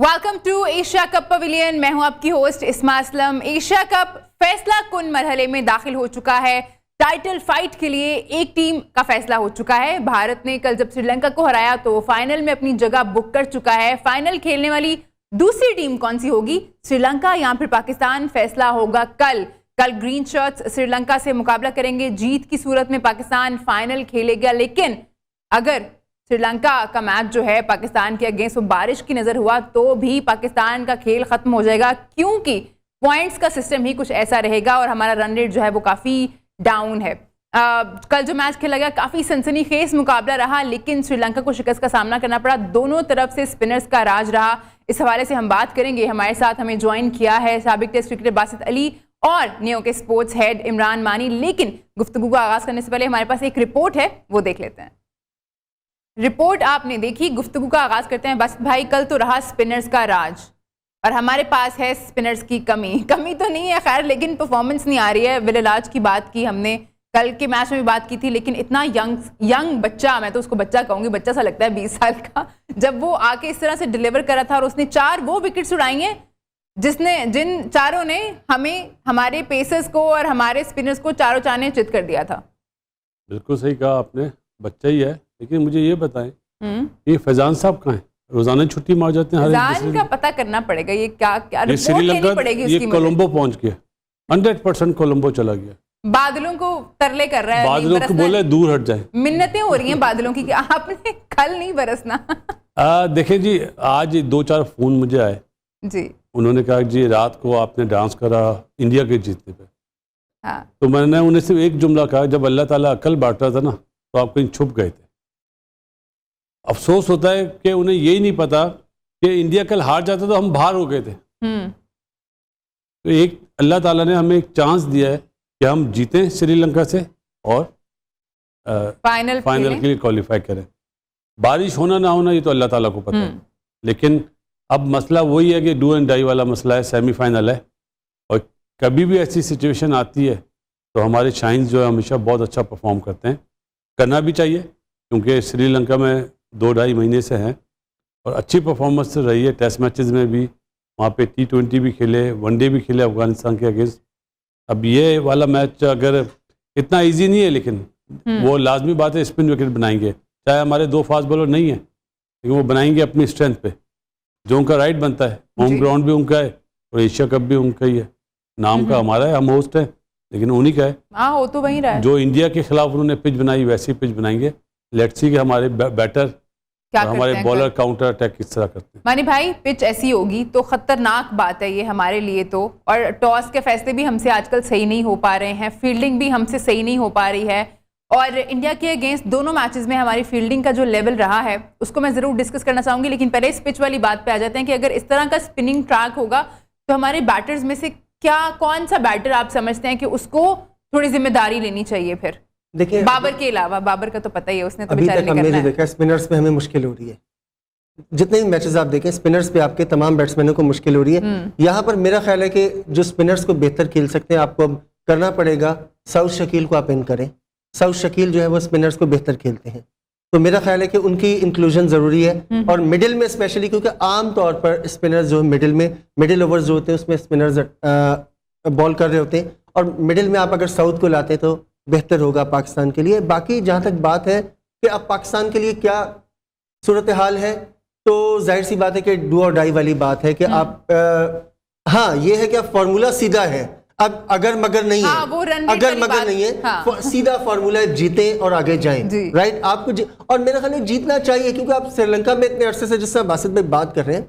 Welcome to Asia cup pavilion. मैं हूं आपकी होस्ट इस्मा असलम। एशिया कप फैसला कुन मरहले में दाखिल हो चुका है। टाइटल फाइट के लिए एक टीम का फैसला हो चुका है। भारत ने कल जब श्रीलंका को हराया तो फाइनल में अपनी जगह बुक कर चुका है। फाइनल खेलने वाली दूसरी टीम कौन सी होगी, श्रीलंका या फिर पाकिस्तान, फैसला होगा कल। ग्रीन शर्ट्स श्रीलंका से मुकाबला करेंगे। जीत की सूरत में पाकिस्तान फाइनल खेलेगा, लेकिन अगर श्रीलंका का मैच जो है पाकिस्तान के अगेंस्ट वो बारिश की नजर हुआ तो भी पाकिस्तान का खेल खत्म हो जाएगा, क्योंकि पॉइंट्स का सिस्टम ही कुछ ऐसा रहेगा और हमारा रन रेट जो है वो काफी डाउन है। कल जो मैच खेला गया काफी सनसनीखेज मुकाबला रहा, लेकिन श्रीलंका को शिकस्त का सामना करना पड़ा। दोनों तरफ से स्पिनर्स का राज रहा। इस हवाले से हम बात करेंगे। हमारे साथ हमें ज्वाइन किया है साबिक टेस्ट क्रिकेटर बासित अली और नियो के स्पोर्ट्स हेड इमरान मानी। लेकिन गुफ्तगू का आगाज करने से पहले हमारे पास एक रिपोर्ट है, वो देख लेते हैं। रिपोर्ट आपने देखी, गुफ्तगू का आगाज करते हैं। बस भाई, कल तो रहा स्पिनर्स का राज और हमारे पास है स्पिनर्स की कमी तो नहीं है खैर, लेकिन परफॉर्मेंस नहीं आ रही है। विलेराज की बात की हमने, कल के मैच में भी बात की थी, लेकिन इतना यंग बच्चा, मैं तो उसको बच्चा कहूंगी, बच्चा सा लगता है 20 साल का, जब वो आके इस तरह से डिलीवर करा था और उसने 4 वो विकेट्स उड़ाई हैं जिन चारों ने हमें, हमारे पेसर्स को और हमारे स्पिनर्स को चारों चाने चित कर दिया था। बिल्कुल सही कहा आपने, बच्चा ही है। लेकिन मुझे ये बताएं, ये फैजान साहब कहाँ हैं? रोजाना छुट्टी मार जाते हैं। फैजान का पता करना पड़ेगा, ये क्या रिपोर्ट लेनी पड़ेगी उसकी। ये कोलंबो पहुंच गया, 100% कोलंबो चला गया। बादलों को तरले कर रहा है, बादलों को बोले दूर हट जाए। मिन्नतें हो रही हैं बादलों की कि आपने कल नहीं बरसना। देखें जी, आज 2-4 फोन मुझे आए जी। उन्होंने कहा जी रात को आपने डांस करा इंडिया के जीतने पे। हाँ। तो मैंने उन्हें सिर्फ एक जुमला कहा, जब अल्लाह ताला अकल बांट रहा था ना तो आप कहीं छुप गए थे। अफसोस होता है कि उन्हें यही नहीं पता कि इंडिया कल हार जाता तो हम बाहर हो गए थे। तो एक अल्लाह ताला ने हमें एक चांस दिया है कि हम जीतें श्रीलंका से और फाइनल के लिए क्वालिफाई करें। बारिश होना ना होना ये तो अल्लाह ताला को पता है, लेकिन अब मसला वही है कि डू एंड डाई वाला मसला है। सेमीफाइनल है और कभी भी ऐसी सिचुएशन आती है तो हमारे शाइन्स जो है हमेशा बहुत अच्छा परफॉर्म करते हैं। करना भी चाहिए, क्योंकि श्रीलंका में 2-2.5 महीने से हैं और अच्छी परफॉर्मेंस रही है। टेस्ट मैचेस में भी वहाँ पे T20 भी खेले, वनडे भी खेले अफगानिस्तान के अगेंस्ट। अब ये वाला मैच अगर इतना इजी नहीं है, लेकिन वो लाजमी बात है स्पिन विकेट बनाएंगे। चाहे हमारे 2 फास्ट बॉलर नहीं हैं, लेकिन वो बनाएंगे अपनी स्ट्रेंथ पे, जो उनका राइट बनता है। होम ग्राउंड भी उनका है और एशिया कप भी उनका ही है। नाम का हमारा है, हम होस्ट हैं, लेकिन उन्हीं का है। हो तो वहीं रहा है। जो इंडिया के खिलाफ उन्होंने पिच बनाई वैसी पिच बनाएंगे। लेट्स सी कि हमारे बैटर और हमारे बॉलर काउंटर अटैक किस तरह करते हैं। मानी भाई, पिच ऐसी होगी तो खतरनाक बात है ये हमारे लिए तो। और टॉस के फैसले भी हमसे आजकल सही नहीं हो पा रहे हैं, फील्डिंग भी हमसे सही नहीं हो पा रही है। और इंडिया के अगेंस्ट दोनों मैचेस में हमारी फील्डिंग का जो लेवल रहा है उसको मैं जरूर डिस्कस करना चाहूंगी, लेकिन पहले इस पिच वाली बात पे आ जाते हैं कि अगर इस तरह का स्पिनिंग ट्रैक होगा तो हमारे बैटर्स में से कौन सा बैटर आप समझते हैं कि उसको थोड़ी जिम्मेदारी लेनी चाहिए? फिर देखिए, बाबर के अलावा, बाबर का तो पता ही है, उसने तो अभी तक हमने जो देखा स्पिनर्स पे हमें मुश्किल हो रही है। जितने भी मैचेस आप देखें स्पिनर्स पे आपके तमाम बैट्समैनों को मुश्किल हो रही है। यहाँ पर मेरा ख्याल है कि जो स्पिनर्स को बेहतर खेल सकते हैं, आपको अब करना पड़ेगा साउथ शकील को आप इन करें। साउथ शकील जो है वो स्पिनर्स को बेहतर खेलते हैं, तो मेरा ख्याल है कि उनकी इंक्लूजन ज़रूरी है। और मिडिल में स्पेशली, क्योंकि आम तौर पर स्पिनर्स जो मिडिल ओवर्स जो होते हैं उसमें स्पिनर्स बॉल कर रहे होते हैं, और मिडिल में आप अगर साउथ को लाते तो बेहतर होगा पाकिस्तान के लिए। बाकी जहाँ तक बात है कि अब पाकिस्तान के लिए क्या सूरत हाल है, तो जाहिर सी बात है कि डू और डाई वाली बात है कि आप हाँ, ये है कि अब फॉर्मूला सीधा है। अब अगर मगर नहीं है, अगर मगर नहीं है, सीधा फॉर्मूला है, जीतें और आगे जाएं। राइट, आपको और मेरा ख्याल है जीतना चाहिए, क्योंकि आप श्रीलंका में इतने अरसे से, जिससे बासित भाई बात कर रहे हैं,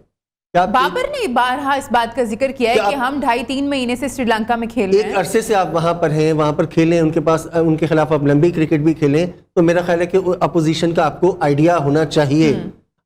बाबर ने बारहा इस बात का जिक्र किया है कि हम 2.5-3 महीने से श्रीलंका में खेल रहे हैं। एक अरसे से आप वहां पर हैं, वहां पर खेलें, उनके पास, उनके खिलाफ आप लंबी क्रिकेट भी खेलें, तो मेरा ख्याल है कि अपोजिशन का आपको आइडिया होना चाहिए।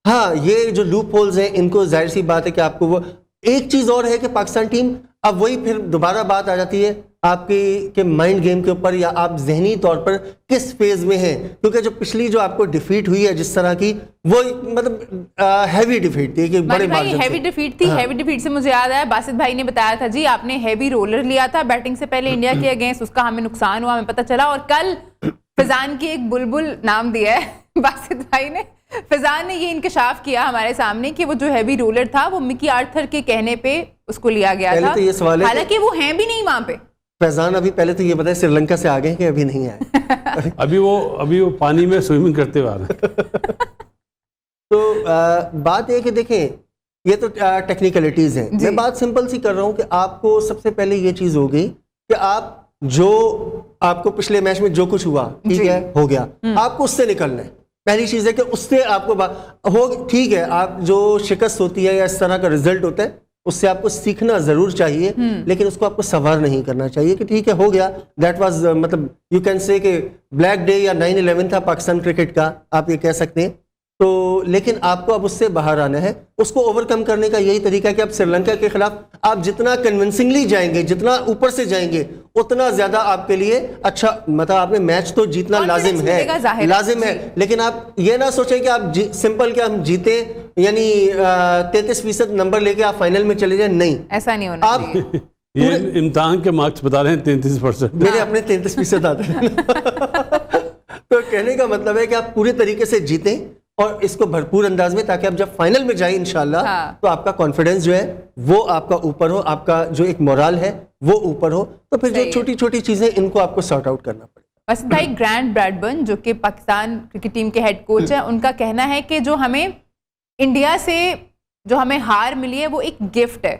हाँ, ये जो लूप होल्स हैं इनको जाहिर सी बात है कि आपको वो। एक चीज और है कि पाकिस्तान टीम, अब वही फिर दोबारा बात आ जाती है आपके के माइंड गेम के ऊपर, या आप जहनी तौर पर किस फेज में हैं। क्योंकि जो पिछली जो आपको डिफीट हुई है जिस तरह की, वो मतलब हैवी डिफीट थी कि बड़े हैवी डिफीट थी। हैवी डिफीट से मुझे याद आया, बासित भाई ने बताया था जी आपने हैवी रोलर लिया था बैटिंग से पहले इंडिया के अगेंस्ट, उसका हमें नुकसान हुआ, हमें पता चला। और कल फैजान की एक बुलबुल नाम दिया है बासित भाई ने, फैजान ने ये इंकशाफ किया हमारे सामने कि वो जो हैवी रोलर था वो मिकी आर्थर के कहने पे उसको लिया गया पहले था। तो ये सवाल है हालांकि वो हैं भी नहीं वहां पे। फैजान अभी पहले तो ये बताए श्रीलंका से आ गए कि अभी नहीं आए? अभी वो पानी में स्विमिंग करते हुए आ रहे हैं। तो बात है कि देखें, ये तो टेक्निकलिटीज हैं। मैं बात सिंपल सी कर रहा हूं कि आपको सबसे पहले ये चीज हो गई कि आप जो आपको पिछले मैच में जो कुछ हुआ, ठीक है, हो गया, आपको उससे निकलना है। पहली चीज है कि उससे आपको हो, ठीक है, आप जो शिकस्त होती है या इस तरह का रिजल्ट होता है उससे आपको सीखना जरूर चाहिए, लेकिन उसको आपको सवार नहीं करना चाहिए कि ठीक है हो गया, दैट वाज मतलब यू कैन से कि ब्लैक डे या 9/11 था पाकिस्तान क्रिकेट का, आप ये कह सकते हैं। तो लेकिन आपको अब उससे बाहर आना है। उसको ओवरकम करने का यही तरीका है कि आप श्रीलंका के खिलाफ आप जितना कन्विंसिंगली जाएंगे, जितना ऊपर से जाएंगे, उतना ज्यादा आपके लिए अच्छा, मतलब आपने मैच तो जीतना लाजिम है, लेकिन आप ये ना सोचें कि आप सिंपल कि हम जीते यानी 33% नंबर लेके आप फाइनल में चले जाए, नहीं, ऐसा नहीं होना आप ये इम्तिहान के मार्क्स बता रहे हैं 33%। मेरे अपने 33% आते हैं। तो कहने का मतलब है कि आप पूरे तरीके से जीतें और इसको भरपूर अंदाज में, ताकि आप जब फाइनल में जाए इंशाल्लाह तो आपका कॉन्फिडेंस जो है वो आपका ऊपर हो, आपका जो एक मोरल है वो ऊपर हो। तो फिर जो छोटी छोटी चीजें इनको आपको सॉर्ट आउट करना पड़ेगा। बस भाई, ग्रांट ब्रैडबर्न जो कि पाकिस्तान क्रिकेट टीम के हेड कोच हैं, उनका कहना है कि जो हमें इंडिया से जो हमें हार मिली है वो एक गिफ्ट है,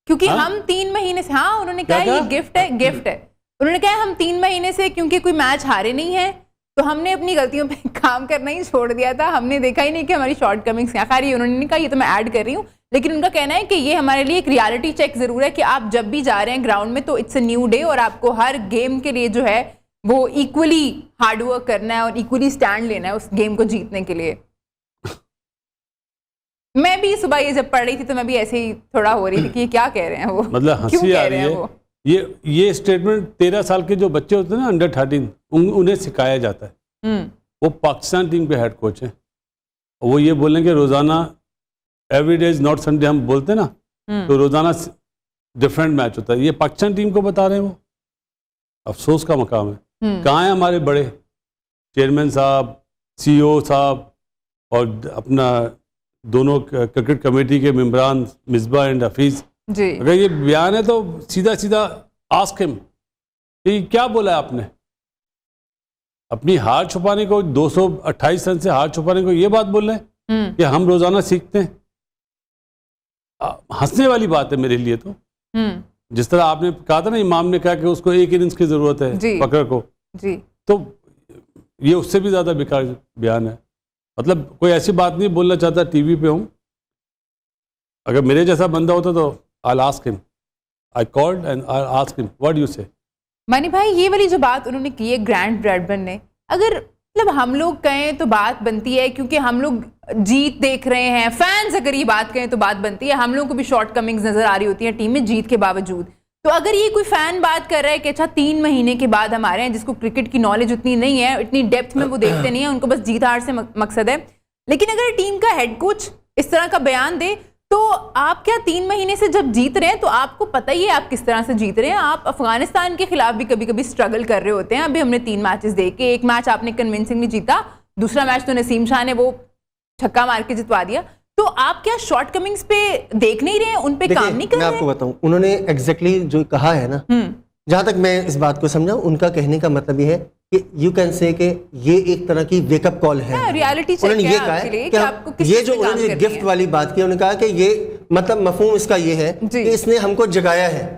क्योंकि हम 3 महीने से, हाँ उन्होंने कहा ये गिफ्ट है। उन्होंने कहा हम 3 महीने से क्योंकि कोई मैच हारे नहीं है तो हमने अपनी गलतियों पे काम करना ही छोड़ दिया था, हमने देखा ही नहीं कि हमारी शॉर्ट कमिंग्स क्या। खैर उन्होंने नहीं कहा, ये तो मैं ऐड कर रही हूँ, लेकिन उनका कहना है कि ये हमारे लिए एक रियलिटी चेक जरूर है कि आप जब भी जा रहे हैं ग्राउंड में तो इट्स अ न्यू डे और आपको हर गेम के लिए जो है वो इक्वली हार्डवर्क करना है और इक्वली स्टैंड लेना है उस गेम को जीतने के लिए। मैं भी सुबह ये जब पढ़ रही थी तो मैं भी ऐसे ही थोड़ा हो रही थी कि ये क्या कह रहे हैं वो, मतलब हंसी आ रही है। ये स्टेटमेंट 13 साल के जो बच्चे होते हैं ना, अंडर 13, उन्हें सिखाया जाता है। वो पाकिस्तान टीम के हेड कोच हैं, वो ये बोलेंगे रोजाना every day is not Sunday, हम बोलते हैं ना, तो रोजाना डिफरेंट मैच होता है। ये पाकिस्तान टीम को बता रहे हैं, वो अफसोस का मकाम है। कहाँ है हमारे बड़े चेयरमैन साहब, CEO साहब और अपना दोनों क्रिकेट कमेटी के मेंबरान मिसबा एंड हफीज जी। अगर ये बयान है तो सीधा सीधा आस्क हिम, ये क्या बोला है आपने? अपनी हार छुपाने को, 228 रन से हार छुपाने को ये बात बोल रहे हैं कि हम रोजाना सीखते हैं। हंसने वाली बात है मेरे लिए तो। जिस तरह आपने कहा था ना, इमाम ने कहा कि उसको 1 इनिंग्स की जरूरत है बकर को जी, तो ये उससे भी ज्यादा बेकार बयान है। मतलब कोई ऐसी बात नहीं बोलना चाहता, टीवी पे हूं, अगर मेरे जैसा बंदा होता तो I'll ask him. I called and I asked him, what do you say? मानी भाई, ये वाली जो बात उन्होंने की है ग्रांट ब्रैडबर्न ने, अगर मतलब हम लोग कहें तो बात बनती है क्योंकि हम लोग जीत देख रहे हैं, फैंस अगर ये बात कहें तो बात बनती है। हम लोगों को भी शॉर्ट कमिंग्स नजर आ रही होती है टीम में जीत के बावजूद। तो अगर ये कोई फैन बात कर रहा है कि अच्छा 3 महीने के बाद हम आ रहे हैं, जिसको क्रिकेट की नॉलेज उतनी नहीं है, इतनी डेप्थ में वो देखते नहीं है, उनको बस जीत हार से मकसद है, लेकिन अगर टीम का हेड कोच इस तरह का बयान दे तो आप क्या 3 महीने से जब जीत रहे हैं तो आपको पता ही है आप किस तरह से जीत रहे हैं। आप अफगानिस्तान के खिलाफ भी कभी कभी स्ट्रगल कर रहे होते हैं। अभी हमने 3 मैचेस देखे, एक मैच आपने कन्विंसिंगली जीता, दूसरा मैच तो नसीम शाह ने वो छक्का मार के जितवा दिया। तो आप क्या शॉर्ट कमिंग्स पे देख नहीं रहे हैं, उन पे काम नहीं कर रहे हैं? मैं आपको बताऊं, उन्होंने एग्जैक्टली जो कहा है ना, जहां तक मैं इस बात को समझा, उनका कहने का मतलब ये है कि यू कैन से कि ये एक तरह की वेकअप कॉल है, रियलिटी चेक उन्होंने ये कहा है कि ये जो उन्होंने गिफ्ट वाली बात की, उन्होंने कहा कि ये मतलब मफहूम इसका ये है कि इसने हमको जगाया है,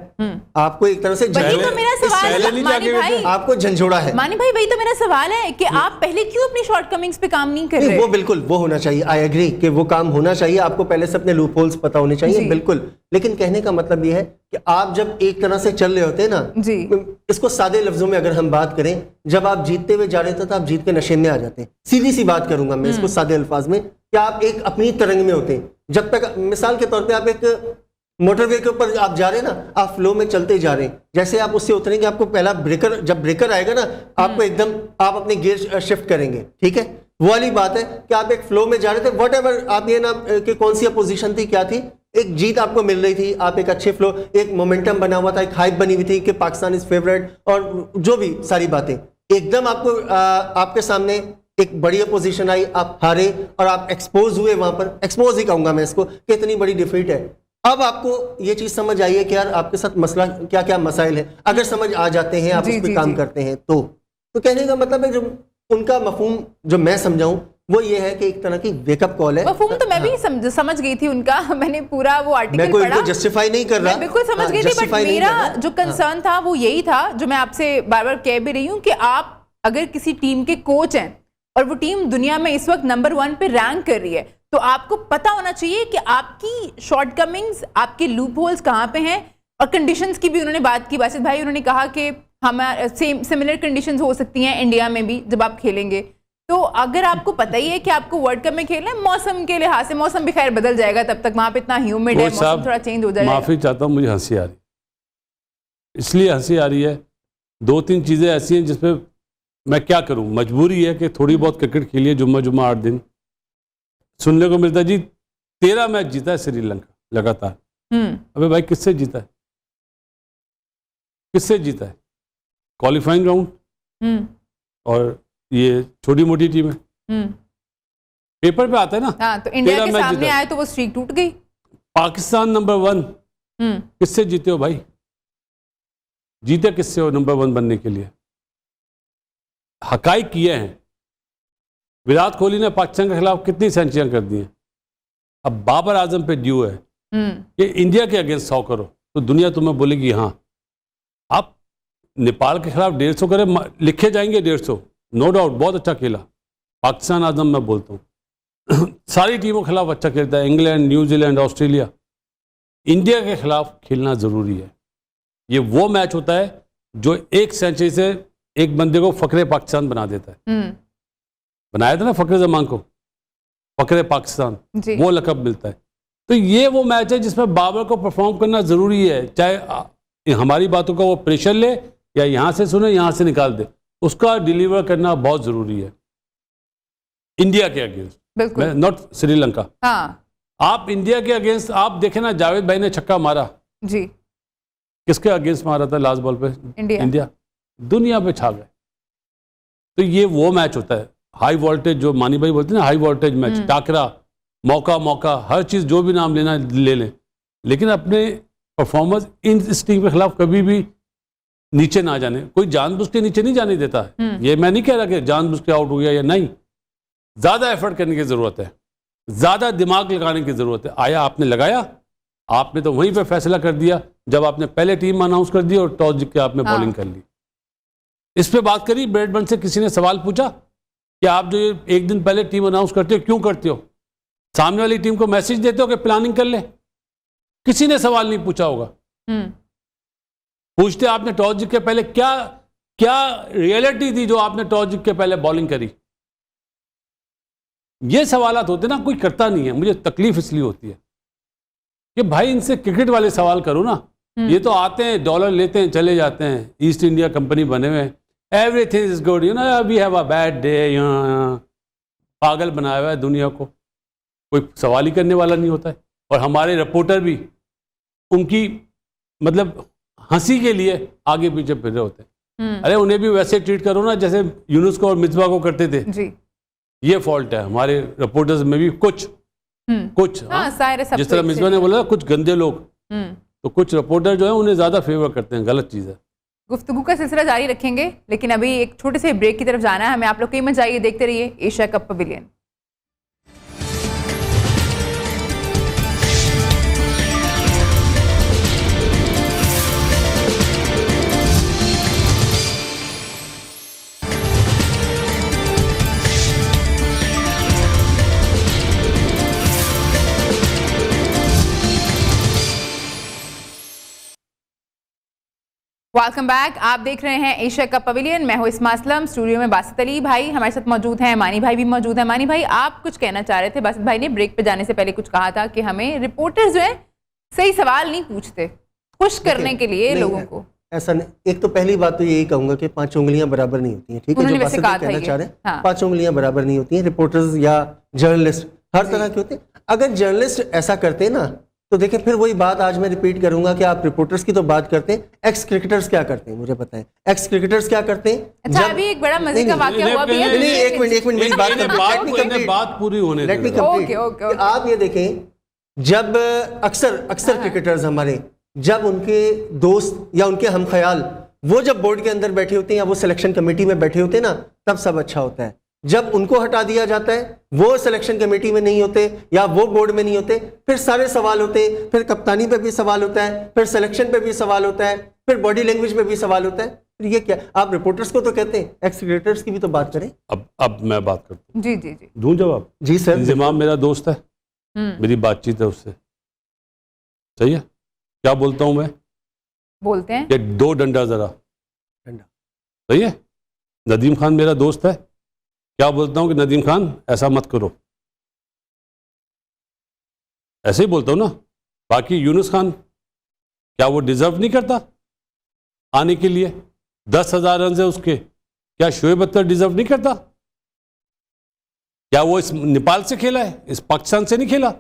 आपको एक तरह से तो मेरा सवाल है मानी भाई, आपको झंझोड़ा है। मानी भाई, वही तो मेरा सवाल है कि आप पहले क्यों अपनी शॉर्ट कमिंग्स पे काम नहीं कर रहे? वो बिल्कुल वो होना चाहिए, आई एग्री कि वो काम होना चाहिए, आपको पहले से अपने लूप होल्स पता होने चाहिए, बिल्कुल। लेकिन कहने का मतलब ये है कि आप जब एक तरह से चल रहे होते हैं ना, इसको सादे लफ्जों में अगर हम बात करें, जब आप जीतते हुए जा रहे थे तो आप जीत के नशे में आ जाते हैं। सीधी सी बात करूंगा मैं इसको सादे अल्फाज में, कि आप एक अपनी तरंग में होते हैं। जब तक मिसाल के तौर पे आप एक मोटरवे के ऊपर आप जा रहे हैं ना, आप फ्लो में चलते जा रहे हैं, जैसे आप उससे उतरेंगे आपको पहला ब्रेकर, जब ब्रेकर आएगा ना, आपको एकदम आप अपने गियर शिफ्ट करेंगे, ठीक है। वो वाली बात है कि आप एक फ्लो में जा रहे थे, व्हाटएवर आप ये ना कि कौन सी अपोजिशन थी, क्या थी, एक जीत आपको मिल रही थी, आप एक अच्छे फ्लो, एक मोमेंटम बना हुआ था, एक हाइप बनी हुई थी कि पाकिस्तान इज फेवरेट और जो भी सारी बातें, एकदम आपको आपके सामने एक बढ़िया पोजीशन आई, आप हारे और आप एक्सपोज हुए वहां पर, एक्सपोज ही कहूंगा मैं इसको, कि इतनी बड़ी डिफीट है। अब आपको ये चीज समझ आई है कि यार आपके साथ मसला क्या क्या मसाइल है, अगर समझ आ जाते हैं, आप जी, उस पर जी, काम जी। करते हैं तो कहने का मतलब है जो उनका मफहूम जो मैं समझाऊं वो ये है कि एक तरह की वेकअप कॉल है। मफहूम तो मैं भी समझ गई थी उनका। मैंने पूरा वो मैं आर्टिकल कोई पढ़ा, इनको जस्टिफाई नहीं कर रहा, मैं बिल्कुल समझ गई थी, बट justify नहीं कर मेरा रहा। जो कंसर्न था वो यही था, जो मैं आपसे बार बार कह भी रही हूँ, कि आप अगर किसी टीम के कोच हैं और वो टीम दुनिया में इस वक्त नंबर 1 पे रैंक कर रही है, तो आपको पता होना चाहिए कि आपकी शॉर्टकमिंग्स, आपके लूप होल्स कहाँ पे हैं। और कंडीशंस की भी उन्होंने बात की, बासित भाई, उन्होंने कहा कि हमारे सिमिलर कंडीशंस हो सकती हैं इंडिया में भी जब आप खेलेंगे। तो अगर आपको पता ही है कि आपको वर्ल्ड कप में खेलना है, मौसम के लिहाज से, मौसम भी खैर बदल जाएगा, तब तक वहां पे इतना ह्यूमिड है, कोच मौसम साहब, थोड़ा चेंज हो जाएगा। माफी चाहता हूँ, मुझे हंसी आ रही, इसलिए हंसी आ रही है, 2-3 चीजें ऐसी हैं जिसपे मैं क्या करूं, मजबूरी है कि थोड़ी बहुत क्रिकेट खेलिए, जुम्मा 8 दिन। सुनने को मिलता है जी 13 मैच जीता है श्रीलंका लगातार। अबे भाई, किससे जीता है? किससे जीता है? क्वालिफाइंग राउंड और ये छोटी मोटी टीम है, पेपर पे आता है ना। हाँ, तो इंडिया 13 के मैच सामने जीता है। आए तो वो स्ट्रीक टूट गई। पाकिस्तान नंबर 1, किससे जीते हो भाई? जीते किससे हो नंबर 1 बनने के लिए? हकाइक किए हैं। विराट कोहली ने पाकिस्तान के खिलाफ कितनी सेंचुरियां कर दी हैं। अब बाबर आजम पे ड्यू है कि इंडिया के अगेंस्ट 100 करो, तो दुनिया तुम्हें बोलेगी हाँ। आप नेपाल के खिलाफ 150 करें, लिखे जाएंगे 150, नो डाउट, बहुत अच्छा खेला पाकिस्तान आजम, मैं बोलता हूँ सारी टीमों के खिलाफ अच्छा खेलता है, इंग्लैंड, न्यूजीलैंड, ऑस्ट्रेलिया। इंडिया के खिलाफ खेलना जरूरी है। ये वो मैच होता है जो एक सेंचुरी से एक बंदे को फकरे पाकिस्तान बना देता है। बनाया था ना फकरे जमान को, फकरे पाकिस्तान, वो लकब मिलता है। तो ये वो मैच है जिसमें बाबर को परफॉर्म करना जरूरी है, चाहे हमारी बातों का वो प्रेशर ले या यहां से सुने यहां से निकाल दे, उसका डिलीवर करना बहुत जरूरी है इंडिया के अगेंस्ट, बिल्कुल, नॉट श्रीलंका। हाँ आप इंडिया के अगेंस्ट, आप देखें ना, जावेद भाई ने छक्का मारा, जी, किसके अगेंस्ट मारा था लास्ट बॉल पे? इंडिया। दुनिया पे छा गए। तो ये वो मैच होता है हाई वोल्टेज, जो मानी भाई बोलते हैं ना, हाई वोल्टेज मैच, टाकरा, मौका, हर चीज जो भी नाम लेना ले लें, लेकिन अपने परफॉर्मेंस इस टीम के खिलाफ कभी भी नीचे ना जाने। कोई जानबूझ के नीचे नहीं जाने देता है। ये मैं नहीं कह रहा कि जानबूझ के आउट हो गया या नहीं, ज्यादा एफर्ट करने की जरूरत है, ज्यादा दिमाग लगाने की जरूरत है। आया, आपने लगाया, आपने तो वहीं पे फैसला कर दिया जब आपने पहले टीम अनाउंस कर दी और टॉस जीत के आपने बॉलिंग कर ली। इस पे बात करी, ब्रेडबर्न से किसी ने सवाल पूछा कि आप जो ये एक दिन पहले टीम अनाउंस करते हो, क्यों करते हो? सामने वाली टीम को मैसेज देते हो कि प्लानिंग कर ले? किसी ने सवाल नहीं पूछा होगा। पूछते आपने टॉस जीत के पहले क्या रियलिटी थी जो आपने टॉस जीत के पहले बॉलिंग करी? ये सवालात होते ना, कोई करता नहीं है। मुझे तकलीफ इसलिए होती है कि भाई इनसे क्रिकेट वाले सवाल करो ना। ये तो आते हैं, डॉलर लेते हैं, चले जाते हैं, ईस्ट इंडिया कंपनी बने हुए हैं, everything is good, you know, we have a bad day, पागल बनाया हुआ है दुनिया को, कोई सवाल ही करने वाला नहीं होता है। और हमारे रिपोर्टर भी उनकी मतलब हंसी के लिए आगे पीछे फिर रहे होते हैं। अरे उन्हें भी वैसे ट्रीट करो ना जैसे यूनुस को और मिसबा को करते थे जी। ये फॉल्ट है हमारे रिपोर्टर्स में भी, कुछ जिस तरह मिसबा ने बोला कुछ गंदे लोग, तो कुछ रिपोर्टर जो है उन्हें ज्यादा फेवर करते हैं, गलत चीज है। गुफ्तगू का सिलसिला जारी रखेंगे, लेकिन अभी एक छोटे से ब्रेक की तरफ जाना है हमें। आप लोग कहीं मत जाइए, देखते रहिए Asia cup pavilion. Welcome back. आप देख रहे हैं एशिया कप पवेलियन। मैं हूं इस्मा असलम, स्टूडियो में बासित अली भाई हमारे साथ मौजूद हैं, मानी भाई भी मौजूद हैं। मानी भाई, आप कुछ कहना चाह रहे थे। बासित भाई ने ब्रेक पे जाने से पहले कुछ कहा था कि हमें रिपोर्टर्स जो है सही सवाल नहीं पूछते, खुश करने के लिए लोगों को। ऐसा नहीं, एक तो पहली बात तो यही कहूंगा कि 5 उंगलियां बराबर नहीं होती हैं, ठीक है, जो बासित भाई कहना चाह रहे हैं, 5 उंगलियां बराबर नहीं होती हैं। रिपोर्टर्स या जर्नलिस्ट हर तरह के होते हैं। अगर जर्नलिस्ट ऐसा करते ना तो देखिए फिर वही बात आज मैं रिपीट करूंगा कि आप रिपोर्टर्स की तो बात करते हैं, एक्स क्रिकेटर्स क्या करते हैं मुझे बताएं। एक्स क्रिकेटर्स क्या करते हैं? अच्छा, अभी एक बड़ा मजे का वाकया हुआ भी है। नहीं, एक मिनट मेरी बात पूरी होने लेट मी दो। कंप्लीट। आप ये देखें, जब अक्सर क्रिकेटर्स हमारे, जब उनके दोस्त या उनके हमख्याल वो जब बोर्ड के अंदर बैठे होते हैं या वो सिलेक्शन कमेटी में बैठे होते हैं ना, तब सब अच्छा होता है। जब उनको हटा दिया जाता है, वो सिलेक्शन कमेटी में नहीं होते या वो बोर्ड में नहीं होते, फिर सारे सवाल होते हैं, फिर कप्तानी पे भी सवाल होता है, फिर सिलेक्शन पे भी सवाल होता है, फिर बॉडी लैंग्वेज पे भी सवाल होता है। फिर ये क्या, आप रिपोर्टर्स को तो कहते हैं, एक्स क्रिकेटर्स की भी तो बात करें। अब मैं बात करता हूँ। जी जी जी, दूं जवाब? जी सर। इंज़िमाम मेरा दोस्त है, मेरी बातचीत है उससे, सही है। क्या बोलता हूँ मैं? बोलते हैं कि दो डंडा जरा, सही है। नदीम खान मेरा दोस्त है, क्या बोलता हूँ कि नदीम खान ऐसा मत करो, ऐसे ही बोलता हूँ ना। बाकी यूनुस खान, क्या वो डिजर्व नहीं करता आने के लिए? 10,000 रन है उसके, क्या शोएब अख्तर डिजर्व नहीं करता? क्या वो इस नेपाल से खेला है, इस पाकिस्तान से नहीं खेला?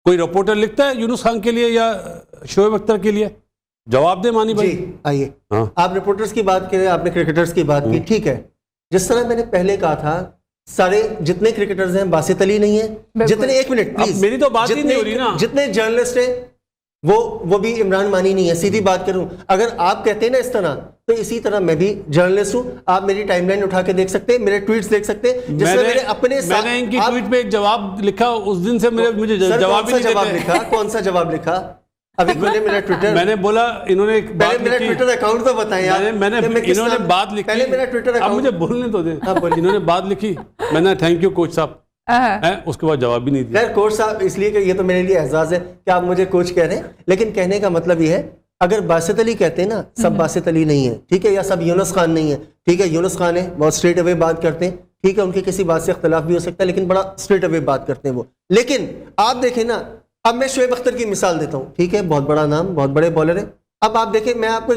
कोई रिपोर्टर लिखता है यूनुस खान के लिए या शोएब अख्तर के लिए? जवाब दे मानी भाई। जी आइए, हाँ। आप रिपोर्टर्स की बात करें, आपने क्रिकेटर्स की बात की, ठीक है। जिस तरह मैंने पहले कहा था, सारे जितने क्रिकेटर्स हैं बासित अली नहीं है, जितने, एक मिनट प्लीज, मेरी तो बात ही नहीं हो रही ना। जितने जर्नलिस्ट हैं वो भी इमरान मानी नहीं है। सीधी बात करूं, अगर आप कहते हैं ना इस तरह, तो इसी तरह मैं भी जर्नलिस्ट हूं। आप मेरी टाइमलाइन उठा के देख सकते हैं, मेरे ट्वीट्स देख सकते हैं, जिसमें मेरे अपने मैंने इनकी ट्वीट पे एक जवाब लिखा, उस दिन से मुझे जवाब ही नहीं देते। लिखा, कौन सा जवाब लिखा? अभी खोले मेरा ट्विटर। मैंने बोला, इन्होंने एक बात मेरा ट्विटर अकाउंट तो बताएं यार। इन्होंने बात लिखी, पहले मेरा ट्विटर अकाउंट, मुझे बोलने तो दे। इन्होंने बात लिखी, मैंने थैंक यू कोच साहब, उसके बाद जवाब भी नहीं दिया। खैर कोच साहब, इसलिए कि ये तो मेरे लिए एहसास है कि आप मुझे कोच कह रहे हैं, लेकिन कहने का मतलब ये है, अगर बासित अली कहते हैं ना, सब बासित अली नहीं है, ठीक है, या सब यूनुस खान नहीं है, ठीक है, यूनुस खान है, बहुत स्ट्रेट अवे बात करते हैं, ठीक है, उनकी किसी बात से इख्तलाफ भी हो सकता है, लेकिन बड़ा स्ट्रेट अवे बात करते हैं वो। लेकिन आप देखें ना, अब मैं शोएब अख्तर की मिसाल देता हूं, ठीक है, बहुत बड़ा नाम, बहुत बड़े बॉलर है। अब आप देखें, मैं आपको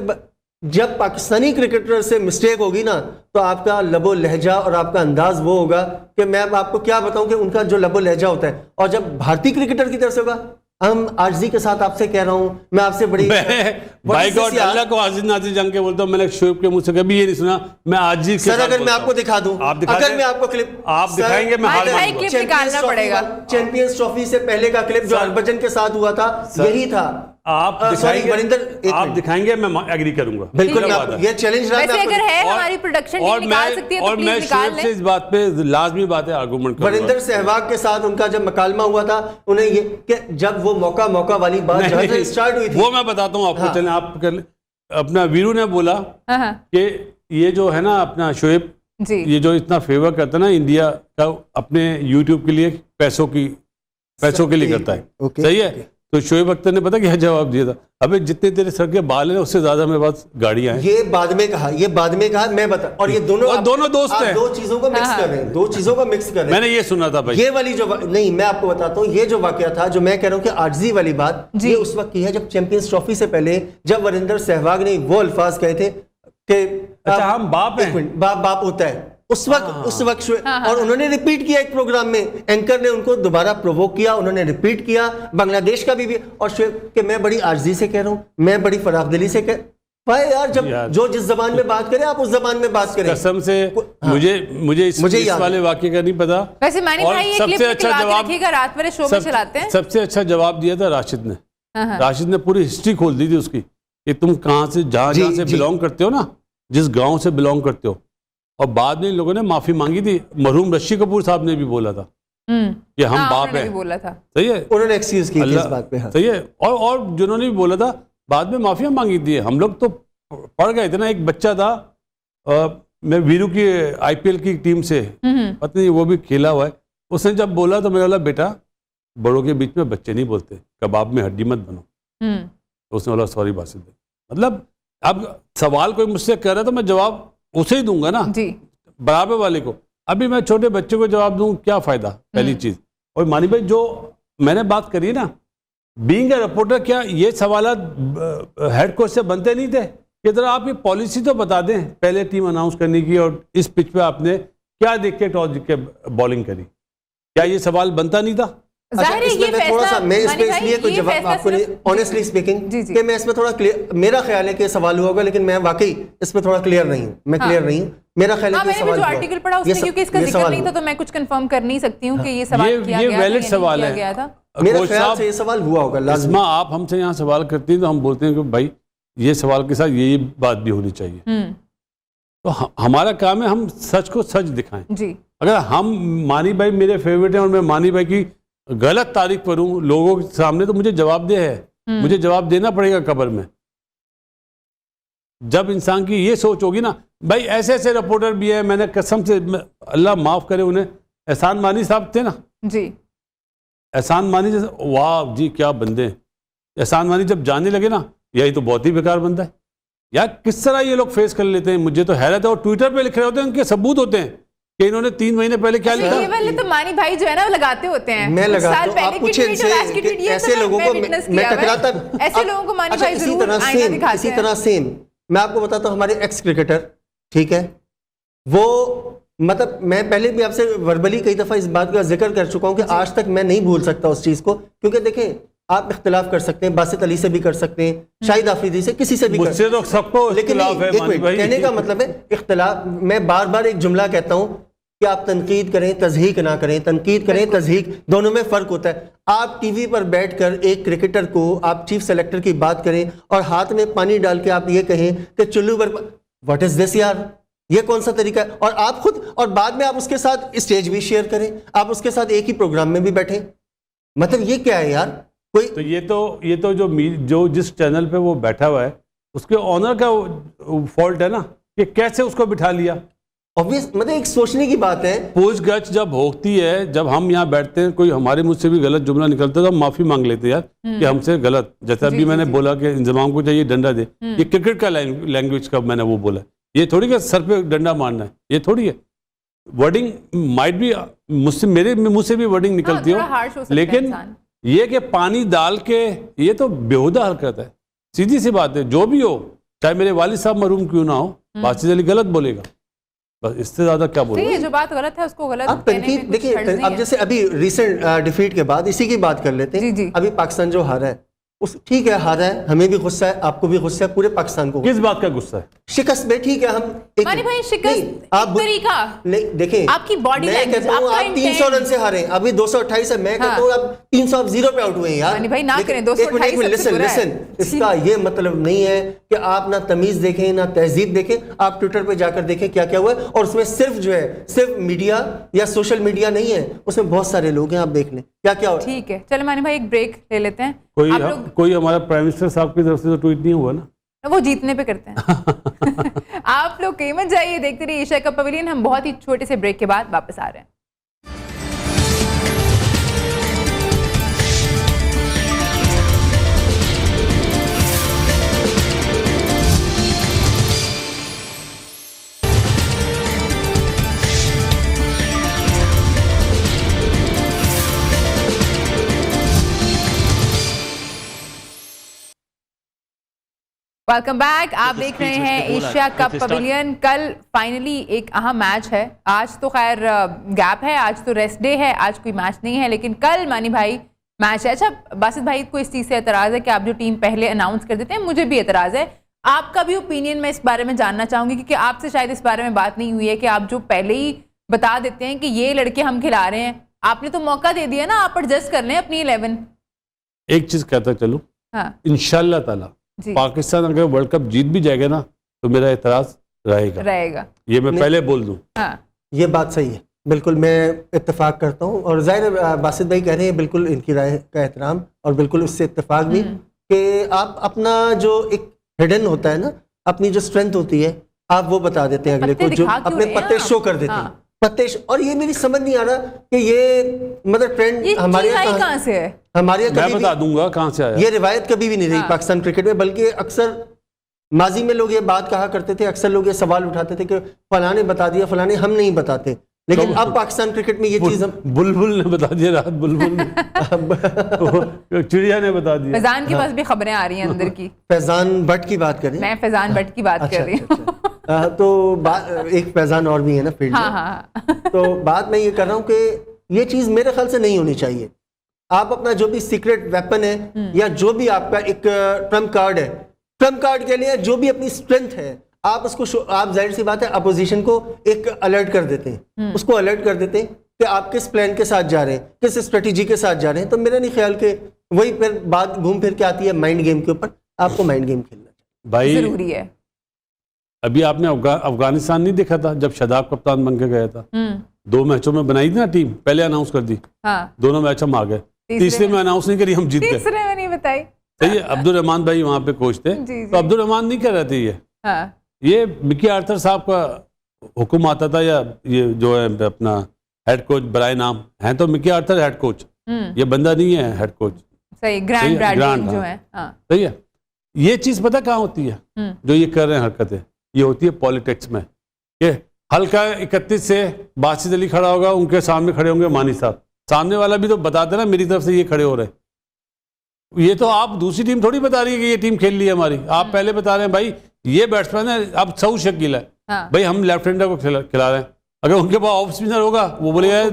जब पाकिस्तानी क्रिकेटर से मिस्टेक होगी ना, तो आपका लबो लहजा और आपका अंदाज वो होगा कि मैं अब आपको क्या बताऊं कि उनका जो लबो लहजा होता है, और जब भारतीय क्रिकेटर की तरफ से होगा, हम आजिज़ी के साथ आपसे कह रहा हूं, मैं आपसे बड़ी भाई गॉड, अल्लाह को आजिज़ नाजिज़ जंग के बोलता हूं। मैंने शोएब के मुंह से कभी ये नहीं सुना मैं आजिज़ के सर, अगर मैं आपको दिखा दूं, अगर मैं आपको क्लिप आप दिखाएंगे, मैं हार मानूंगा। क्लिप निकालना पड़ेगा। चैंपियंस ट्रॉफी से पहले का क्लिप जो हरभजन के साथ हुआ था, यही था। आप दिखाएंगे, मैं एग्री करूंगा, बिल्कुल। ये चैलेंज वैसे अगर है हमारी प्रोडक्शन टीम निकाल सकती है तो प्लीज निकाल लें। इस बात पे लाजमी बात है, आर्गुमेंट करूंगा। वरिंदर सहवाग के साथ उनका जब मकालमा हुआ था, उन्हें ये कि जब वो मौका वाली बात स्टार्ट हुई थी, वो मैं बताता हूँ आपको। चलें, आप अपना वीरू ने बोला कि ये जो है ना अपना शोएब, ये जो इतना फेवर करता है ना इंडिया का अपने यूट्यूब के लिए, पैसों के लिए करता है, सही है। तो शोएब अख्तर ने पता क्या जवाब दिया था? अबे जितने तेरे सर के बाल हैं उससे ज्यादा मेरे पास गाड़ियां हैं। ये बाद में कहा, मैं बता, और ये दोनों दोस्त हैं। दो चीजों को मिक्स कर रहे हैं, दो चीजों को मिक्स कर रहे हैं। मैंने ये सुना था भाई, ये वाली जो नहीं, मैं आपको बताता हूँ, ये जो वाकया था, जो मैं कह रहा हूँ कि आजिज़ी वाली बात, ये उस वक्त की है जब चैंपियंस ट्रॉफी से पहले, जब वरिंदर सहवाग ने वो अल्फाज कहे थे कि अच्छा हम बाप हैं, बाप होता है उस वक्त और उन्होंने रिपीट किया एक प्रोग्राम में, एंकर ने उनको दोबारा प्रोवोक किया, उन्होंने रिपीट किया, बांग्लादेश का भी और कि मैं बड़ी आर्जी से कह रहा हूं, मैं बड़ी फराखदिली से कह भाई यार, जब जो जिस जबान में बात करें आप उस जबान में बात करें। कसम से मुझे इस वाले वाक्य का नहीं पता। वैसे मैंने भाई ये क्लिप रखिएगा, रात वाले शो में चलाते हैं। सबसे अच्छा जवाब दिया था राशिद ने। राशिद ने पूरी हिस्ट्री खोल दी थी उसकी कि तुम कहां से, जहां से बिलोंग करते हो ना, जिस गांव से बिलोंग करते हो। और बाद में इन लोगों ने माफी मांगी थी, मरहूम ऋषि कपूर साहब ने भी बोला था कि हम बाप हैं, बोला था, सही है, उन्होंने एक्सक्यूज की थी इस बात पे, सही है। और जिन्होंने भी बोला था बाद में माफिया मांगी थी। हम लोग तो पढ़ गए थे ना, एक बच्चा था, मैं वीरू की आईपीएल की टीम से, पता नहीं वो भी खेला हुआ है, उसने जब बोला तो मेरा बोला बेटा बड़ों के बीच में बच्चे नहीं बोलते, कबाब में हड्डी मत बनो। तो उसने बोला सॉरी बासित, मतलब अब सवाल कोई मुझसे कर रहा है तो मैं जवाब उसे ही दूंगा ना जी, बराबर वाले को। अभी मैं छोटे बच्चे को जवाब दूं, क्या फायदा, पहली चीज। और मानी भाई जो मैंने बात करी है ना, बीइंग अ रिपोर्टर, क्या ये सवाल हेड कोच से बनते नहीं थे कि जरा आप ये पॉलिसी तो बता दें पहले टीम अनाउंस करने की, और इस पिच पे आपने क्या देख के टॉस जीत के बॉलिंग करी, क्या ये सवाल बनता नहीं था? जाहिर है इसमें ये मैं थोड़ा सा फैसला, मैं इस मानी पे भाई, इसलिए कोई ये जवाब फैसला आपको नहीं, सिर्फ- ऑनेस्टली स्पीकिंग, जी, जी। कि मैं इसमें थोड़ा क्लियर, मेरा ख्याल है कि सवाल हुआ होगा, लेकिन मैं वाकई इसमें थोड़ा क्लियर नहीं हूँ, मैं क्लियर नहीं हूँ, मेरा ख्याल है हाँ, कि मैंने भी सवाल जो हुआ। आर्टिकल पढ़ा ये उसमें स- क्योंकि इसका ये जिक्र सवाल नहीं था हुआ। तो मैं कुछ कंफर्म कर नहीं सकती हूँ कि ये सवाल किया ये गया था या वैलिड नहीं सवाल किया है। गया था। मेरे कोच ख्याल साहब, से ये सवाल हुआ होगा लाजमी। इस्मा, आप हमसे यहाँ सवाल करती हैं तो हम बोलते हैं कि भाई ये सवाल के साथ ये बात भी होनी चाहिए। तो हमारा काम है हम सच को सच दिखाएं। जी, अगर हम, मानी भाई मेरे फेवरेट हैं और मैं मानी भाई की गलत तारीफ करूं लोगों के सामने तो मुझे जवाबदेह है, मुझे जवाब देना पड़ेगा कब्र में। जब इंसान की ये सोच होगी ना, भाई ऐसे ऐसे रिपोर्टर भी है, मैंने कसम से, अल्लाह माफ करे उन्हें, एहसान मानी साहब थे ना, जी, एहसान मानी जैसे, वाह जी क्या बंदे हैं। एहसान मानी जब जाने लगे ना, यही तो बहुत ही बेकार बंदा है यार, किस तरह ये लोग फेस कर लेते हैं, मुझे तो हैरत है। और ट्विटर पे लिख रहे होते हैं, उनके सबूत होते हैं कि इन्होंने 3 महीने पहले क्या अच्छा, लिखा। ये वाले तो मानी भाई जो है ना वो लगाते होते हैं। मैं कुछ लगाता साल हूं, पहले आप की पूछे tweet और आज की इनसे tweet, ये ऐसे तो लोगों को witness मैं किया हुआ है। टकराता, ऐसे लोगों को मानी अच्छा, भाई इसी जरूर तरह आईना सेम, दिखाते इसी हैं। तरह सेम मैं आपको बताता हूँ, हमारे एक्स क्रिकेटर, ठीक है, वो मतलब मैं पहले भी आपसे वर्बली कई दफा इस बात का जिक्र कर चुका हूँ कि आज तक मैं नहीं भूल सकता उस चीज को, क्योंकि देखें आप इख्तिलाफ कर सकते हैं, बासित अली से भी कर सकते हैं, शाहिद आफरीदी से, किसी से भी कर मुझसे तो सबको लेकिन इख्तिलाफ नहीं, है एक मानी मिनट, भाई। कहने का मतलब है इख्तिलाफ। मैं बार बार एक जुमला कहता हूं कि आप तनकीद करें, तज़हीक ना करें, तनकीद करें, तज़हीक, दोनों में फ़र्क होता है। आप टीवी पर बैठकर एक क्रिकेटर को आप चीफ सेलेक्टर की बात करें और हाथ में पानी डाल के आप ये कहें कि चुल्लू पर, व्हाट इज दिस यार, ये कौन सा तरीका है? और आप खुद, और बाद में आप उसके साथ स्टेज भी शेयर करें, आप उसके साथ एक ही प्रोग्राम में भी बैठें, मतलब ये क्या है यार? कोई तो ये तो जो जिस चैनल पे वो बैठा हुआ है उसके ऑनर का फॉल्ट है ना, कि कैसे उसको बिठा लिया। ऑब्वियस, मतलब एक सोचने की बात है। पूछगछ जब होती है, जब हम यहाँ बैठते हैं, कोई हमारे मुझसे भी गलत जुमला निकलता है तो हम माफी मांग लेते हैं यार कि हमसे गलत, जैसा अभी मैंने बोला कि इंजमाम को चाहिए डंडा दे, ये क्रिकेट का लैंग्वेज का मैंने वो बोला, ये थोड़ी कि सर पे डंडा मारना है, ये थोड़ी है। वर्डिंग माइट भी मुझसे, मेरे मुंह से भी वर्डिंग निकलती थोड़ा harsh हो हो, सकता है लेकिन इंसान। ये कि पानी डाल के, ये तो बेहुदा हरकत है, सीधी सी बात है। जो भी हो, चाहे मेरे वालिद साहब मरूम क्यों ना हो, बासित अली गलत बोलेगा, बस इससे ज्यादा क्या सही बोलेगा। है, जो बात गलत है उसको गलत अब कहने में तनकीद कुछ देखिए, हर्ज नहीं अब है। जैसे अभी रिसेंट डिफीट के बाद इसी की बात कर लेते हैं। जी, जी। अभी पाकिस्तान जो हारा है, उस ठीक है, हारा है, हमें भी गुस्सा है, आपको भी गुस्सा है, पूरे पाकिस्तान को किस बात का गुस्सा है? शिकस्त में, ठीक है, हम एक, मानी भाई, शिकस्त नहीं, आप एक तरीका, नहीं, देखें, आपकी body मैं language, कहता हूं आपका आप 300 intent। रन से हारे, अभी 228 है, मैं कहता हूं आप 300 आप 0 पे आउट हुए हैं यार। मानी भाई, ना लेकिन करें, 228 एक मिनट, सबसे बुरा है। लिसन, इसका ये मतलब नहीं है कि आप ना तमीज देखें ना तहजीब देखें। आप ट्विटर पे जाकर देखें क्या क्या हुआ है, और उसमें सिर्फ जो है, सिर्फ मीडिया या सोशल मीडिया नहीं है, उसमें बहुत सारे लोग हैं, आप देख लें क्या क्या हुआ है। ठीक है, चलो मानी भाई एक ब्रेक ले लेते हैं। आप लोग कोई हमारा प्राइम मिनिस्टर साहब की तरफ से तो ट्वीट नहीं हुआ ना? वो जीतने पे करते हैं। आप लोग कहीं मत जाइए, देखते रहिए एशिया कप पवेलियन। हम बहुत ही छोटे से ब्रेक के बाद वापस आ रहे हैं। Welcome back. आप देख रहे हैं एशिया कप पवेलियन। कल फाइनली एक अहम मैच है। आज तो खैर गैप है, आज तो रेस्ट डे है, आज कोई मैच नहीं है, लेकिन कल मानी भाई मैच है। अच्छा, बासित भाई को इस चीज़ से एतराज़ है कि आप जो टीम पहले अनाउंस कर देते हैं, मुझे भी एतराज़ है। आपका भी ओपिनियन मैं इस बारे में जानना चाहूँगी, क्योंकि आपसे शायद इस बारे में बात नहीं हुई है कि आप जो पहले ही बता देते हैं कि ये लड़के हम खिला रहे हैं। आपने तो मौका दे दिया ना, आप एडजस्ट कर लें अपनी 11। एक चीज कहता चलूं, हाँ इंशाल्लाह ताला जी, पाकिस्तान अगर वर्ल्ड कप जीत भी जाएगा ना, तो मेरा एतराज रहेगा, ये मैं पहले बोल दूं। हाँ ये बात सही है, बिल्कुल मैं इत्तेफाक करता हूँ। और जाहिर है बासित भाई कह रहे हैं, बिल्कुल इनकी राय का एहतराम और बिल्कुल उससे इत्तेफाक भी, कि आप अपना जो एक हिडन होता है ना, अपनी जो स्ट्रेंथ होती है, आप वो बता देते हैं अगले पत्ते को, जो दिखा क्यों अपने रहे हैं पत्ते आप? शो कर देते हैं, हाँ। पत्ते और ये मेरी समझ नहीं आ रहा कि ये मतलब ट्रेंड ये हमारे चीज़ आई यहाँ कहाँ से है? हमारे यहाँ मैं कभी बता भी दूंगा कहां से आया। ये रिवायत कभी भी नहीं रही हाँ। पाकिस्तान क्रिकेट में, बल्कि अक्सर माजी में लोग ये बात कहा करते थे, अक्सर लोग ये सवाल उठाते थे कि फलाने बता दिया, फलाने हम नहीं बताते। लेकिन अब पाकिस्तान क्रिकेट में ये चीज हम बुलबुल ने बता दिया, रात बुलबुल ने चिड़िया ने बता दिया। फैजान के पास भी खबरें आ रही हैं अंदर की। फैजान भट्ट की बात करें, मैं फैजान भट्ट की बात कर रही हूँ। तो एक फैजान और भी है ना फील्ड हाँ में। हाँ तो बात मैं ये कर रहा हूँ कि ये चीज मेरे ख्याल से नहीं होनी चाहिए। आप अपना जो भी सीक्रेट वेपन है या जो भी आपका एक ट्रम्प कार्ड है, ट्रम्प कार्ड के लिए जो भी अपनी स्ट्रेंथ है आप उसको आप जाहिर सी बात है अपोजिशन को एक अलर्ट कर देते हैं, उसको अलर्ट कर देते हैं कि आप किस प्लान के साथ जा रहे हैं, किस स्ट्रेटेजी के साथ जा रहे हैं। तो मेरा नहीं ख्याल कि वही फिर बात घूम फिर के आती है माइंड गेम के ऊपर। आपको माइंड गेम खेलना चाहिए भाई। जरूरी है। अभी आपने अफगानिस्तान नहीं देखा था जब शदाब कप्तान बन के गया था, 2 मैचों में बनाई थी ना टीम, पहले अनाउंस कर दी, हाँ। दोनों मैच हम आ गए, तीसरे में अनाउंस नहीं करी, हम जीत गए। तीसरे में नहीं बताई। सही है, अब्दुल रहमान भाई वहां पे कोच थे, तो अब्दुल रहमान नहीं कर रहे थे ये, हाँ। ये मिकी आर्थर साहब का हुक्म आता था, या ये जो है अपना हेड कोच बराए नाम है, तो मिकी आर्थर हेड कोच, ये बंदा नहीं है हेड कोच। सही, ग्रैंड ब्रैडली जो है, हाँ। सही है। ये चीज पता कहाँ होती है जो ये कर रहे हैं हरकतें, ये होती है पॉलिटिक्स में। ये हल्का 31 से बासित अली खड़ा होगा, उनके सामने खड़े होंगे मानी साहब, सामने वाला भी तो बता देना मेरी तरफ से ये खड़े हो रहे। ये तो आप दूसरी टीम थोड़ी बता रही है कि ये टीम खेल ली है हमारी, आप पहले बता रहे हैं भाई ये बैट्समैन है, अब सऊ शकील है, हाँ। भाई हम लेफ्ट हैंडर को खिला रहे हैं। अगर उनके पास ऑफ स्पिनर होगा वो बोलेगा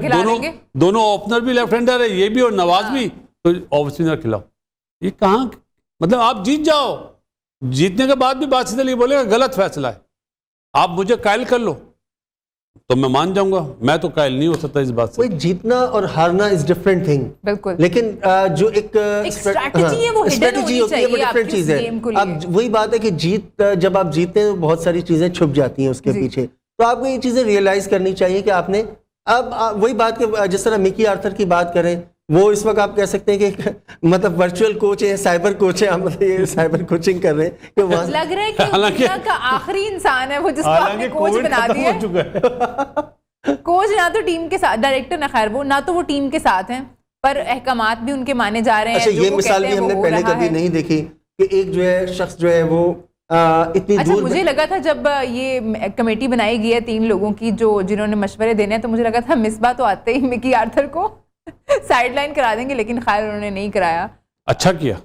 दोनों ओपनर भी लेफ्ट हैंडर है, ये भी और नवाज भी, तो ऑफ स्पिनर खिलाओ। ये कहाँ, मतलब आप जीत जाओ, जीतने के बाद भी बासित अली बोलेगा गलत फैसला है, आप मुझे कायल कर लो तो मैं मान जाऊंगा, मैं तो कायल नहीं हो सकता इस बात से। कोई जीतना और हारना इज डिफरेंट थिंग, बिल्कुल। लेकिन जो एक स्ट्रेटजी है वो स्ट्रेटजी होती है, वो डिफरेंट चीज है। अब वही बात है कि जब आप जीतते हैं तो बहुत सारी चीजें छुप जाती हैं उसके पीछे, तो आपको ये चीजें रियलाइज करनी चाहिए कि आपने अब वही बात के जिस तरह मिकी आर्थर की बात करें, वो इस वक्त आप कह सकते हैं कि मतलब वर्चुअल कोच है, साइबर कोच है, मतलब ये साइबर कोचिंग कर रहे हैं कि लग रहा है कि दुनिया का आखिरी इंसान है वो जिसको आपने कोच बना दिया है। कोच ना तो टीम के साथ, डायरेक्टर ना, खैर वो ना तो वो टीम के साथ हैं, पर अहकामात भी उनके माने जा रहे हैं। अच्छा, ये मिसाल भी हमने पहले कभी नहीं देखी कि एक जो है शख्स जो है वो इतनी अच्छा, दूर। मुझे लगा था जब ये कमेटी बनाई गई है 3 लोगों की जो जिन्होंने मशवरे देने हैं, तो मुझे लगा था मिसबा तो आते ही मिकी आर्थर को साइडलाइन करा देंगे, लेकिन खैर उन्होंने नहीं कराया। अच्छा किया,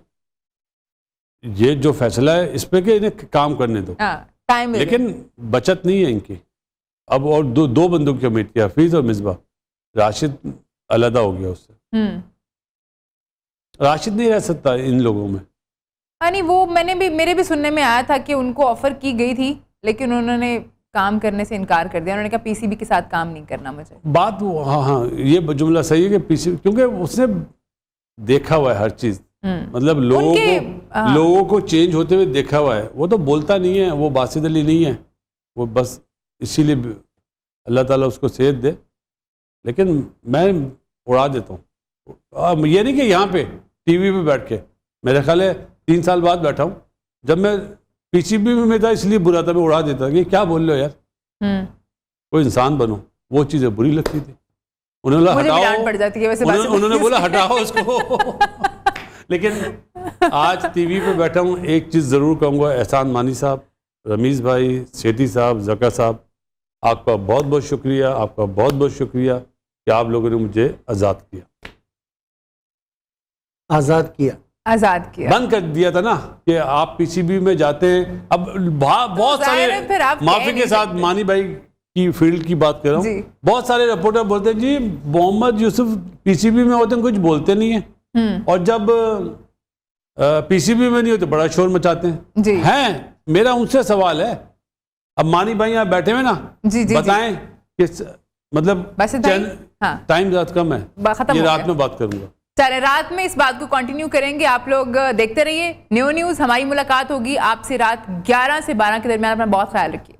ये जो फैसला है इस पे कि इन्हें काम करने दो, टाइम, लेकिन बचत नहीं है इनकी अब। और दो बंदों की कमेटी, हफीज और मिसबा, राशिद अलहदा हो गया उससे, राशिद नहीं रह सकता इन लोगों में। नहीं, वो मेरे भी सुनने में आया था कि उनको ऑफर की गई थी, लेकिन उन्होंने काम करने से इनकार कर दिया। उन्होंने कहा पीसीबी के साथ काम नहीं करना मुझे। बात हाँ, ये जुमला सही है कि पीसीबी, क्योंकि उसने देखा हुआ है हर चीज, मतलब लोगों को चेंज होते हुए देखा हुआ है। वो तो बोलता नहीं है, वो बासित अली नहीं है, वो बस इसीलिए अल्लाह ताला उसको सेहत दे, लेकिन मैं उड़ा देता हूँ। ये नहीं कि यहाँ पे टीवी पे बैठ के, मेरे ख्याल है 3 साल बाद बैठा हूँ, जब मैं पीसीबी में था इसलिए बुरा था, मैं उड़ा देता कि क्या बोल रहे हो यार, कोई इंसान बनो। वो चीज़ें बुरी लगती थी, उन्होंने हटाओ, पड़ जाती है वैसे उन्होंने बोला हटाओ उसको। लेकिन आज टीवी पे बैठा हूँ, एक चीज़ ज़रूर कहूँगा, एहसान मानी साहब, रमीज़ भाई, सेठी साहब, ज़का साहब, आपका बहुत बहुत शुक्रिया, आपका बहुत बहुत शुक्रिया कि आप लोगों ने मुझे आज़ाद किया। आज़ाद किया, बंद कर दिया था ना कि आप पीसीबी में जाते हैं। अब बहुत सारे, माफी के साथ मानी भाई की फील्ड की बात कर रहा हूँ, बहुत सारे रिपोर्टर बोलते हैं जी मोहम्मद यूसुफ पीसीबी में होते हैं कुछ बोलते नहीं है, और जब पीसीबी में नहीं होते बड़ा शोर मचाते हैं। मेरा उनसे सवाल है, अब मानी भाई यहाँ बैठे हुए ना, बताएं कि मतलब टाइम रात कम है, ये रात में बात करूंगा। चले, रात में इस बात को कंटिन्यू करेंगे। आप लोग देखते रहिए न्यू न्यूज़। हमारी मुलाकात होगी आपसे रात 11 से 12 के दरमियान। अपना बहुत ख्याल रखिए।